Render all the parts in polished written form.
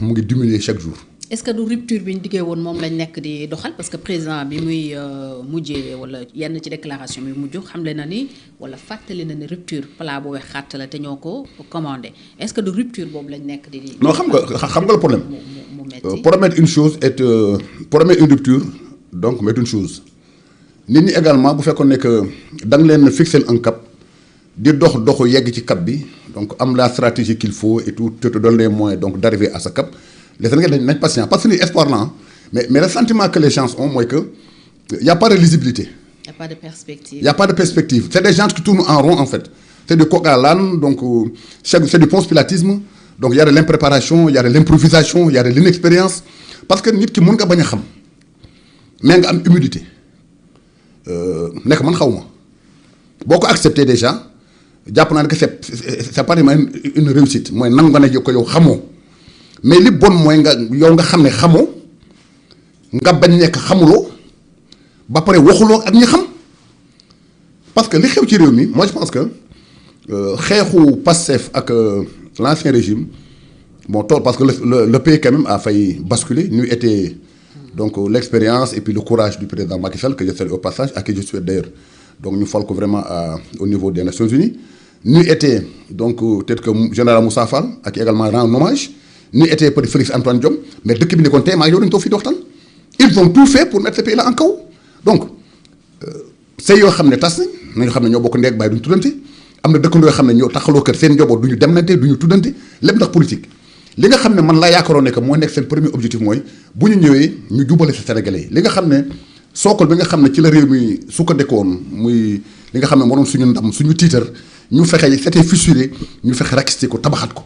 mu ngi diminuer chaque jour. est-ce que du rupture bi ñu diggee woon moom lañ nekk di doxal parce que président bi muy mujjee wala yenn ci déclaration bi mujj xamle na ni wala fàttali na ni rupture plat bu weex xàtt la te ñoo ko commandé est-ce que du rupture boobu lañ nekk di. non xam nga le problème. mu metti promettre une chose et promettre une rupture donc mais une chose nit ñi également bu fekkoon ne que da nga leen fixer un cap di doxu yegg ci cap bi donc am la stratégie qu'il faut et tout te donne les moyens donc d'arriver à ce cap. Les Sénégalais nañ patient parce que ni espoir là mais le sentiment que les gens ont mooy que y a pas de lisibilité. y a pas de perspective. Y a pas de perspective c'est des gens qui tournent en rond en fait c'est du coq à l'âne donc c'est du conspiratisme donc y a de l'impréparation y a de l'improvisation y a de l'inexpérience parce que nit ki mën nga bañ a xam mais nga am humilité nekk man xaw ma boo ko accepté déjà jàpp naa ne que c'est pas une réussite mooy nangu nga ne ko yow xamoo. mais li bon mooy nga yow nga xam ne xamoo nga bañ nekk xamuloo ba pare waxuloo ak ñi xam parce que li xew ci réew mi moi je pense que xeexu Pastef ak l'ancien régime bon tool parce que le pays quand même a failli basculer ñu été donc l'expérience et puis le courage du président Macky Sall que je salue au passage à qui je souhaite d'ailleurs donc ñu fal ko vraiment au niveau des Nations Unies ñu été donc peut-être que général Moussa Fall ak également rend hommage ni était peut-être Félix Antoine Diome mais dëkk bi ne kon tey maa ngi yow dañu toog fii di waxtaan ils ont tout fait pour mettre ce pays là en kaw donc sëy yoo xam ne tas nañu xam ne ñoo bokk ndeeg bàyyi duñu tuddante am na dëkkandoo yoo xam ne ñoo taxaloo kër seen njaboot du ñu demlante du ñu tuddante lépp ndax politique li nga xam ne man laa yaakaaroon ne que moo nekk seen premier objectif mooy bu ñu ñëwee ñu jubale sa Sénégalais yi li nga xam ne sookal bi nga xam ne ci la réew mi sukkandikoon muy li nga xam ne moo doon suñu ndam suñu tiitar ñu fexe c'était fissuré ñu fexe rakister ko tabaxat ko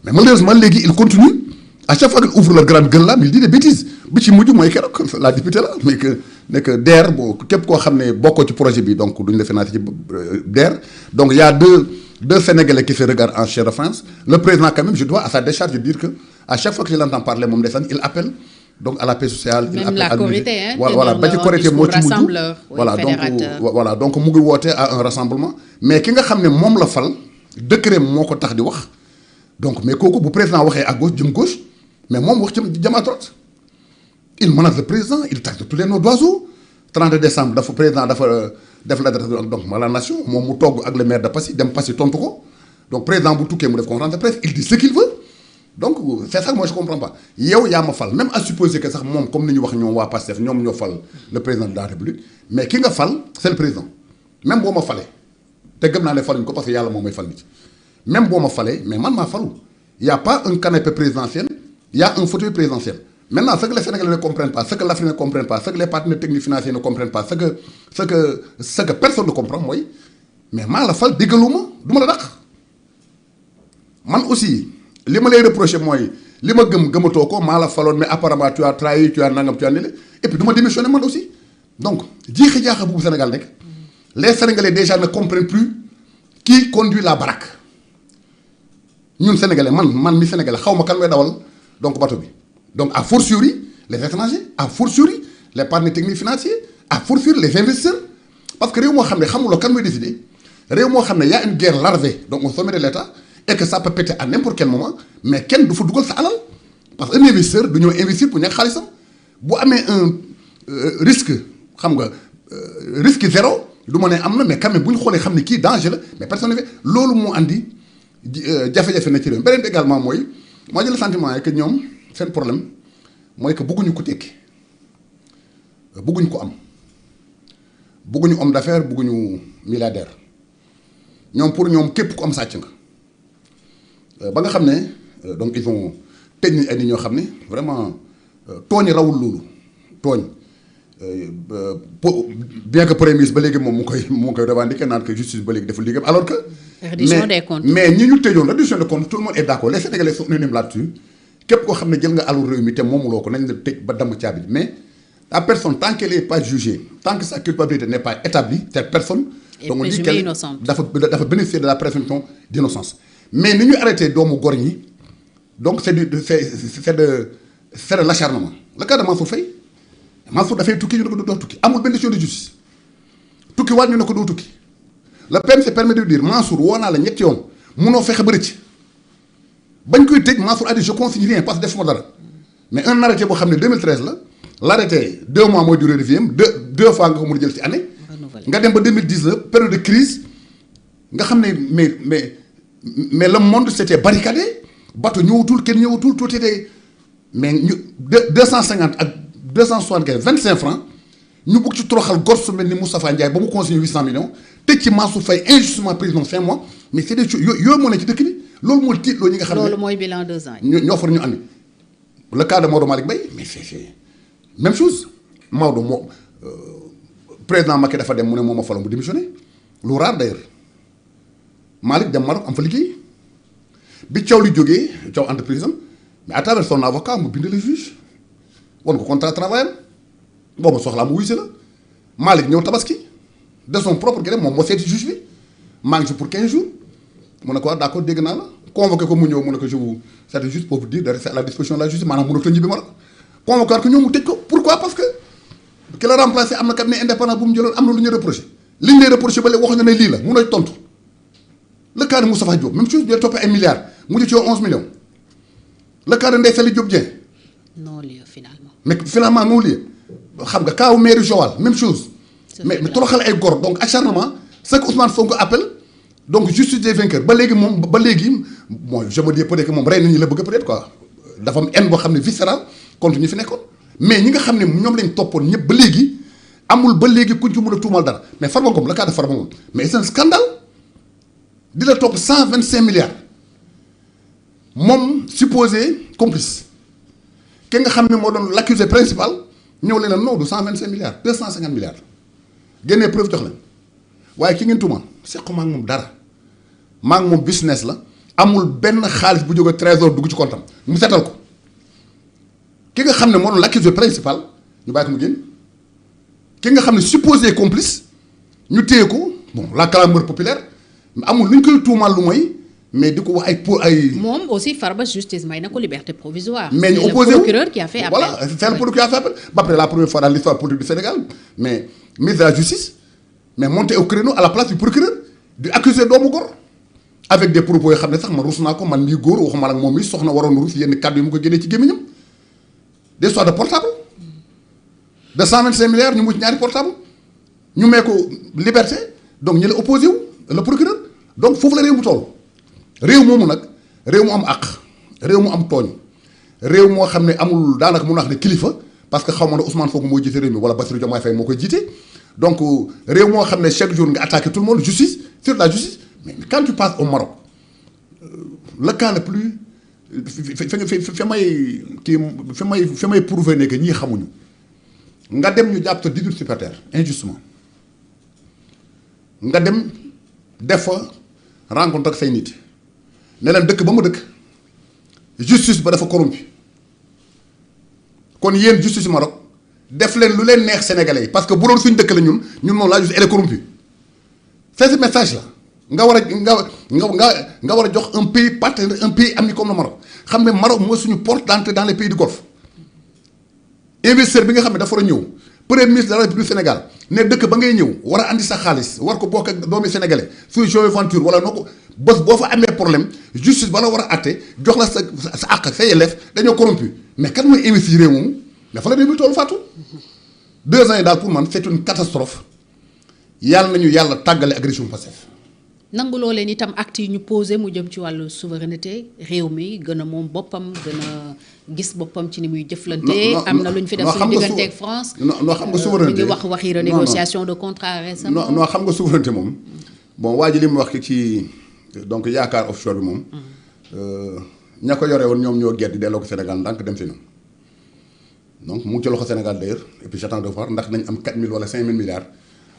mais malheureusement léegi il continue à chaque fois qu'il ouvre la grande gueule là mais il dit des bêtises bi ci mujj mooy keroog la députée là mais que nekk DER boo képp koo xam ne bokkoo ci projet bi donc duñu la financer ci DER donc il y a deux Sénégalais qui se regardent en chair de France le président quand même je dois à sa décharge de dire que à chaque fois que je l'entends parler moom ndeysaan il appelle donc à la paix sociale. même il appelle la Korité hein. voilà ba ci Korité moo ci mujj voilà donc mu ngi woote à un rassemblement mais ki nga xam ne moom la fal décret moo ko tax di wax. donc mais kooku bu président waxee à gauche jëm gauche mais moom wax jëm à droite il menace le président il taxe de tous les noms d'oiseaux 30 décembre dafa président dafa def la donc à la nation moom mu togg ak le maire de Passy dem Passy tontu ko donc président bu tukkee mu def conférence de presse il dit ce qu'il veut donc c'est ça que moi je comprends pas yow yaa ma fal même à supposer que sax moom comme ni ñu wax ñoom waa Pastef ñoom ñoo fal le président de la République mais ki nga fal c'est le président même boo ma falee te gëm naa ne faluñ ko parce que yàlla moom may fal nit même boo ma falee mais man maa falu y a pas un canapé présidentiel y a un fauteuil présidentiel maintenant ce que les Sénégalais ne comprennent pas ce que l'Afrique ne comprend pas ce que les partenaires techniques financiers ne comprennent pas ce que personne ne comprend mooy mais maa la fal déggaluma du ma la dàq man aussi li ma lay reprocher mooy li ma gëmatoo ko maa la faloon mais apparemment tu as trahi tu as nangam tu as nele et puis du ma démissionner man aussi donc jiixi jaaxa bu Sénégal nekk les Sénégalais déjà ne comprennent plus qui conduit la baraque ñun Sénégalais man mi Sénégalais xaw ma kan may dawal donc bateau bi donc à fortiori les étrangers à fortiori les partenaires techniques financiers à fortiori les investisseurs parce que réew moo xam ne xamuloo kan mooy décider réew moo xam ne y a une guerre larvée donc au sommet de l'État et que ça peut péter à n'importe quel moment mais kenn du fa dugal sa alal parce que un investisseur du ñëw investir pour ñàkk xaalisam bu amee un risque xam nga risque zéro du ma ne am na mais quand même bu ñu xoolee xam ne kii danger la mais personne ne fait loolu moo andi jafe-jafe na ci réew beneen bi également mooy moo jël sentiment yi que ñoom seen problème mooy que bëgguñu ko tekki bëgguñu ko am bëgguñu homme d'affaires bëgguñu milliardaire ñoom pour ñoom képp ku am sàcc nga ba nga xam ne donc ils ont tëj nañ ay nit ñoo xam ne vraiment tooñ rawul loolu tooñ bien que premier ministre ba léegi moom mu ngi koy revendiquer naan que justice ba léegi deful liggéeyam alors que. reddition des comptes mais ñi ñu tëjoon reddition des comptes tout le monde est d'accord les Sénégalais sont unanimes là-dessus képp koo xam ne jël nga alal réew mi te moomuloo ko nañ la tëj ba damm caabi mais la personne tant qu'elle est pas jugée tant que sa culpabilité n'est pas établie cette personne. donc on dit qu'elle dafa bénéficier de la présomption d'innocence mais ni ñu arrêté doomu góor ñi donc c'est de l'acharnement le cas de Mansour Faye Mansour dafay tukki ñu ne ko doo tukki amul benn décision de justice tukki waat ñu ne ko doo tukki le PM se permet de dire Mansour woo naa la ñetti yoon munoo fexe ba rëcc bañ koy tëj Mansour a dit je consigne rien parce que defuma dara mais un arrêté boo xam ne 2013 la l'arrêté 2 mois mooy durée de vie am deux fois nga ko mën a jël ci année. nga dem ba 2019 période de crise nga xam ne mais le monde s'était barricadé bateau ñëwatul kenn ñëwatul tout était mais ñu 250 ak 275 25 francs ñu bëgg ci toroxal gor su mel ni Moustapha Ndiaye ba mu consigné 800 millions tëj ci Mansour Faye injustement prison 5 mois mais c'est des choses yooyu moo ne ci dëkk bi loolu moo tiitloo ñi nga xam ne loolu mooy bilan 2 ans ñoo far ñu andi le cas de Maodo Malick Mbaye mais c'est même chose Maodo moo président Macky dafa dem mu ne moom a faloon bu démissionné lu rare d'ailleurs Malick dem Maroc am fa liggéey bi Thiaw li jógee Thiaw entreprise am mais à travers son avocat mu bind le juge wan ko contrat travail am boobu soxlaa mu wuy si la Malick ñëw tabaski de son propre gré moom moo seeti juge bi maa ngi si pour 15 jours mu ne ko d'accord dégg naa la convoqué ko mu ñëw mu ne ko je vous c'est juste pour vous dire de rester à la disposition de la justice maanaam mënatoo ñibbi Maroc convoqué ko ñëw mu tëj ko pourquoi parce que ki la remplacé am na cabinet indépendant bu mu jëloon am na lu ñu reproché li ñu lay reproché ba léegi wax na ne lii la mun a tontu le cas de Moustapha Diop même chose bi la toppee ay milliards mu jël ci 11 millions le cas de Ndeye Saly Diop Dieng non lieu finalement mais finalement non lieu xam nga kaawu mairie Joal même chose mais toroxal ay gor donc acharnement ce que Ousmane Sonko appelle donc justice des vainqueurs ba léegi moom ba léegi bon je me dis peut-être que moom rey nañu la bëgg peut-être quoi dafa am haine boo xam ne viscérale contre ñi fi nekkoon mais ñi nga xam ne ñoom lañ toppoon ñëpp ba léegi amul ba léegi kuñ ci mën a tuumal dara mais Farba Ngom le cas de Farba Ngom mais c'est un scandale di la topp 125 milliards moom supposé complice ki nga xam ne moo doon l'accusé principal ñëw leen non du 125 milliards 250 milliards génnee preuve jox leen waaye ki ngeen tuumal sequ maa ngi moom dara maa ngi moom business la amul benn xaalis bu jóge trésor dugg ci comptam mu setal ko ki nga xam ne moo doon l'accusé principal ñu bàyyi ko mu génn ki nga xam ne supposé complice ñu téye ko bon la clameur populaire amul lu ñu koy tuumal lu mooy mais di ko wax ay. moom aussi Farba justice may na ko liberté provisoire. mais ñu opposé le procureur qui a fait appel. voilà c'est le procureur qui a fait appel ba après la première fois dans l'histoire politique du Sénégal mais ministre de la justice mais monté au créneau à la place du procureur di accuser doomu góor avec des propos yoo xam ne sax man rus naa ko man mii góor waxuma ak moom mii soxna waroon rus yenn kàddu yi mu ko génnee ci gémmiñam des histoires de portable de 125 milliards ñu mucc ñaari portable ñu may ko liberté donc ñu la opposé wu le procureur donc foofu la réew mu toll réew moomu nag réew mu am àq réew mu am tooñ réew moo xam ne amul daanaka mun naa wax ne kilifa parce que xaw ma ne Ousmane Sonko mooy jiite réew mi wala Bassirou Diomaye Faye moo koy jiite donc réew moo xam ne chaque jour nga attaqué tout le monde justice sur la justice mais quand tu passes au Maroc le cas le plus fi may prouver ne que ñii xamuñu nga dem ñu jàpp te 18 supporters injustement nga dem def fa rencontre ak say nit ne leen dëkk ba mu dëkk justice ba dafa corrompu kon yéen justice Maroc def leen lu leen neex sénégalais yi parce que bu doon suñ dëkk la ñun moom la justice elle est corrompue c'est ce message là nga war a jox un pays partenaire un pays ami comme le Maroc xam ne Maroc mooy suñu porte d'entrée dans les pays du Golfe investisseur bi nga xam ne dafa war a ñëw premier ministre de la République du Sénégal ne dëkk ba ngay ñëw war a andi sa xaalis war ko bokk ak doomi sénégalais suy joint venture wala noo ko bés boo fa amee problème justice ba la war a àtte jox la sa àq ak sa yelleef dañoo corrompu mais kan mooy investir réew moomu dafa la réew mi toolu faatu 2 ans yi daal pour man c'est une catastrophe yàlla nañu yàlla tàggale ak régime Pastef nanguloo leen itam acte yi ñu posé mu jëm ci wàllu souveraineté réew mi gën a moom boppam gën a gis boppam ci ni muy jëflante. am na lu ñu fi def suñu diggante ak France. non xam nga souveraineté ñu ngi wax waxi renégociation de contrat récemment. non xam nga souveraineté moom bon waa ji li mu wax ci donc yaakaar offshore bi moom. ña ko yore woon ñoom ñoo gedd delloo ko Sénégal ndànk dem si na donc mu ngi ci loxo Sénégal d'ailleurs et puis j'attends de voir ndax nañ am 4000 wala 5000 milliards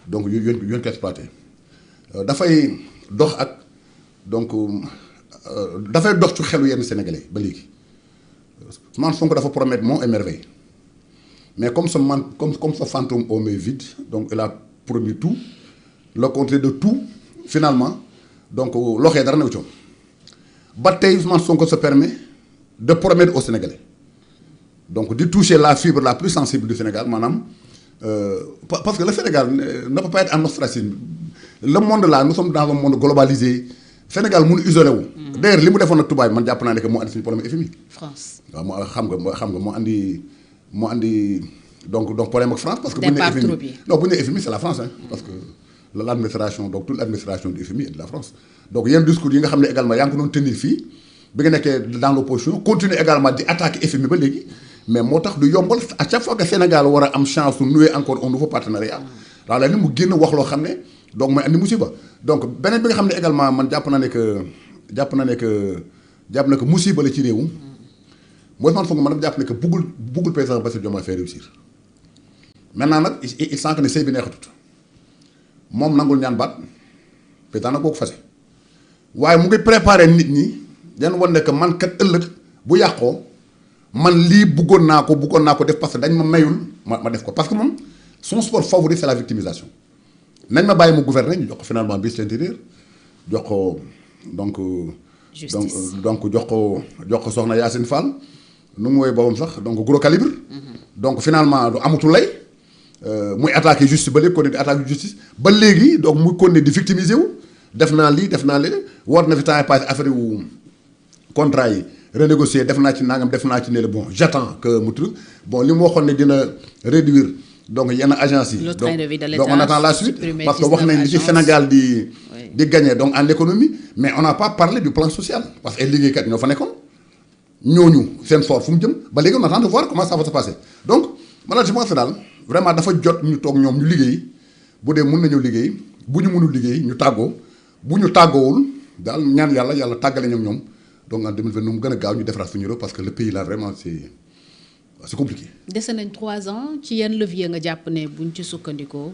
donc yu ko exploité dafay dox ak donc dafay dox ci xelu yenn sénégalais ba léegi Ousmane Sonko dafa promettre monts et merveilles mais comme ce fantôme au mains vides donc il a promis tout le contraire de tout finalement donc loxee dara new coon ba tey Ousmane Sonko se permet de promettre aux Sénégalais donc di toucher la fibre la plus sensible du Sénégal maanaam parce que le Sénégal ne peut pas être en ostracisme le monde là nous sommes dans un monde globalisé Sénégal mun isolé wu. d'ailleurs li mu defoon ak tubaab man jàpp naa ne que moo andi suñu problème FMI. France waaw moo xam nga moo andi donc problème ak France. parce que bu ñu nee FMI non bu ñu nee FMI c'est la France hein. parce que l'administration donc toute l'administration du FMI est de la France. donc yenn discours yi nga xam ne également yaa ngi ko doon tenir fii bi nga nekkee dans l'opposition continuer également di attaquer FMI ba léegi mais moo tax du yombal à chaque fois que Sénégal war a am chance su nouer encore un nouveau partenariat. waaw léegi mu génn wax loo xam ne donc mooy andi musiba donc beneen bi nga xam ne également man jàpp na ne que musiba la ci réewum mooy man foog man nag jàpp ne que buggul président Bassirou Diomaye Faye réussir maintenant nag il sent que ne sëy bi neexatut moom nangul ñaan baat président nag koo ko fase waaye mu ngi préparé nit ñi yan wan ne que man kat ëllëg bu yàqoo man lii bëggoon naa ko def parce que dañ ma mayul ma def ko parce que moom son sport favori c'est la victimisation nañ ma bàyyi mu gouverner ñu jox ko finalement ministre de l'Intérieur jox ko donc justice donc jox ko soxna Yacine Fall nu mu woowee boppam sax donc gros calibre. donc finalement du amatul lay muy attaquer justice ba léegi kon di attaquer justice ba léegi donc muy continuer di victimiser wu def naa lii woot na fi temps passé affaire wu contrat yi renégocier def naa ci nangam def naa ci ne la bon j'attends que mu truc bon li mu waxoon ne dina réduire donc yenn agence yi. donc on attend la suite parce que wax nañ li ci Sénégal di gagner donc en économie mais on n'a pas parlé du plan social parce que ay liggéeykat ñoo fa nekkoon ñooñu seen sort fu mu jëm ba léegi on attend de voir comment ça va se passer donc man je pense daal vraiment dafa jot ñu toog ñoom ñu liggéey bu dee mun nañu liggéey bu ñu mënul liggéey ñu tàggoo bu ñu tàggoowul daal ñaan yàlla tàggale ñoom donc en 2020 nu mu gën a gaaw ñu defaraat suñu réew parce que le pays là vraiment c'est compliqué. dese nañ 3 ans ci yenn levier nga jàpp ne buñ ci sukkandikoo.